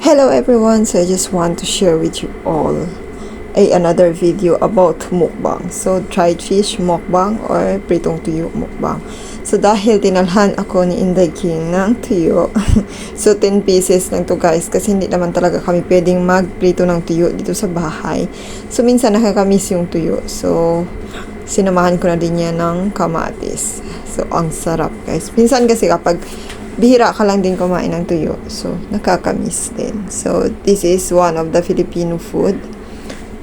Hello everyone, so I just want to share with you all another video about mukbang. So dried fish mukbang or pritong tuyo mukbang. So dahil tinalhan ako ni Inday King ng tuyo, so 10 pieces lang to guys, kasi hindi naman talaga kami pwedeng magprito ng tuyo dito sa bahay. So minsan nakakamiss yung tuyo, so sinamahan ko na din niya ng kamatis. So ang sarap guys. Minsan kasi kapag bihira ka lang din kumain ng tuyo, so nakakamiss din. So this is one of the Filipino food.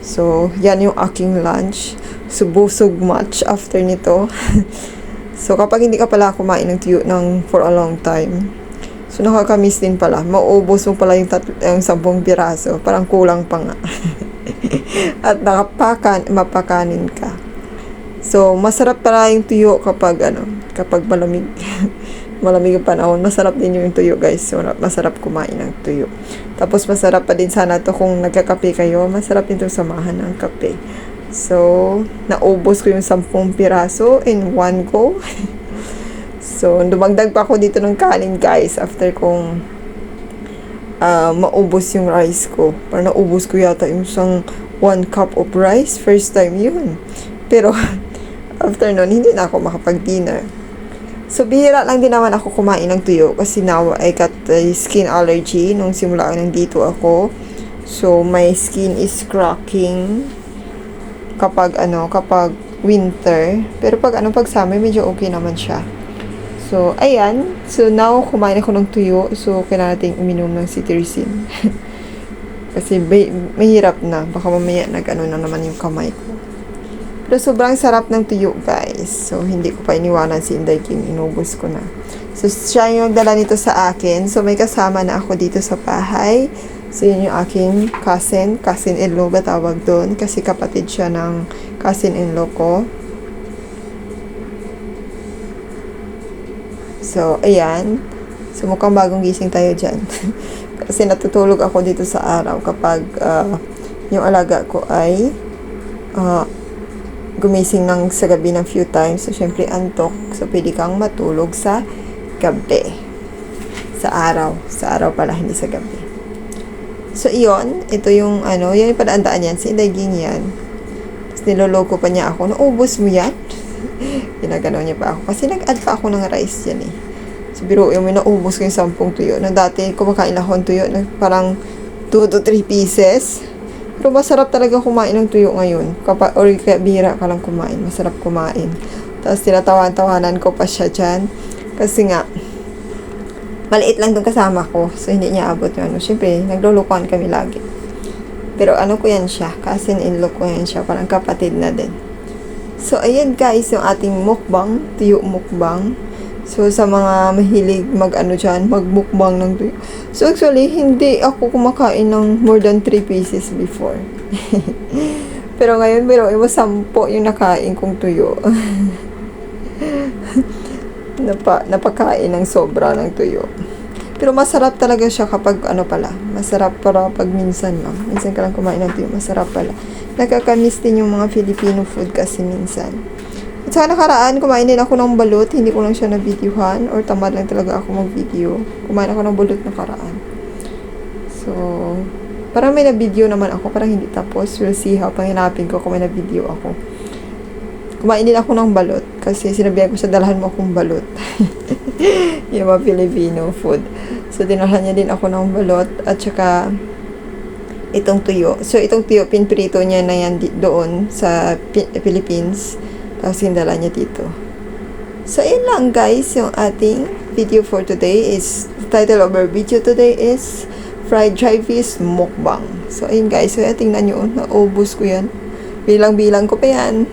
So yan yung aking lunch. So busog much after nito. So kapag hindi ka pala kumain ng tuyo for a long time, so nakakamiss din pala. Maubos mo pala yung 10 piraso. Parang kulang pa nga. At mapakanin ka. So masarap pala yung tuyo kapag malamig. Malamig ang panahon. Masarap din yung tuyo guys. So masarap kumain ng tuyo. Tapos masarap pa din sana to kung nagkakape kayo. Masarap din to samahan ng kape. So naubos ko yung 10 piraso in one go. So dumagdag pa ako dito ng kanin guys after kong maubos yung rice ko. Parang naubos ko yata yung 1 cup of rice. First time yun. Pero after nun, hindi na ako makapag-dinner. So, bihira lang din naman ako kumain ng tuyo kasi now I got skin allergy nung simula nandito ako. So, my skin is cracking kapag winter. Pero pag summer, medyo okay naman siya. So, ayan. So, now, kumain ako ng tuyo. So, kailangan natin uminom ng cetirizine. Kasi, mahirap na. Baka mamaya na naman yung kamay ko. Pero sobrang sarap ng tuyo guys. So hindi ko pa iniwanan si Inday King. Inubos ko na. So siya yung nagdala nito sa akin. So may kasama na ako dito sa bahay. So yun yung aking cousin-in-law ba tawag doon. Kasi kapatid siya ng cousin-in-law ko. So ayan. So mukhang bagong gising tayo dyan. Kasi natutulog ako dito sa araw kapag yung alaga ko ay gumising sa gabi ng few times. So, syempre, antok. So, pwede kang matulog sa gabi. Sa araw. Sa araw pala, hindi sa gabi. So, iyon. Ito yung, yan yung padaandaan yan. Si Indaging yan. Tapos, niloloko pa niya ako. Naubos mo yan? Ginagano niya pa ako. Kasi nag-add pa ako ng rice yan eh. So, biro yung naubos ko yung 10 tuyo. No, dati, kumakain ako ng tuyo. Parang 2 to 3 pieces. Pero masarap talaga kumain ng tuyo ngayon. Or kaya bihira ka lang kumain. Masarap kumain. Tapos tinatawan-tawanan ko pa siya dyan. Kasi nga, maliit lang itong kasama ko. So, hindi niya abot yung Siyempre, naglulukuhan kami lagi. Pero ko yan siya. Cousin-in-law ko yan siya. Parang kapatid na din. So, ayan guys, yung ating mukbang. Tuyo mukbang. So, sa mga mahilig magmukbang ng tuyo. So, actually, hindi ako kumakain ng more than 3 pieces before. Pero ngayon, 10 yung nakain kong tuyo. Napakain ng sobra ng tuyo. Pero masarap talaga siya kapag masarap para pag minsan lang. Minsan ka lang kumain ng tuyo, masarap pala. Nakakamiss din yung mga Filipino food kasi minsan. At sa nakaraan, kumain din ako ng balut. Hindi ko lang siya na-videohan or tamad lang talaga ako mag-video. Kumain ako ng balut nakaraan. So, parang may na-video naman ako. Parang hindi tapos. We'll see how. Panghinapin ko kung may na-video ako. Kumain din ako ng balut. Kasi sinabihan ko siya, dalhan mo akong balut. Yung mga Filipino food. So, dinalhan niya din ako ng balut. At saka, itong tuyo. So, itong tuyo, pinprito niya na yan doon sa Philippines. Tapos hindala niya dito. So, yun lang guys. Yung ating video for today is, the title of our video today is Fried Dry Fish Mukbang. So, ayun guys. So, tingnan nyo. Naubos ko yan. Bilang-bilang ko pa yan.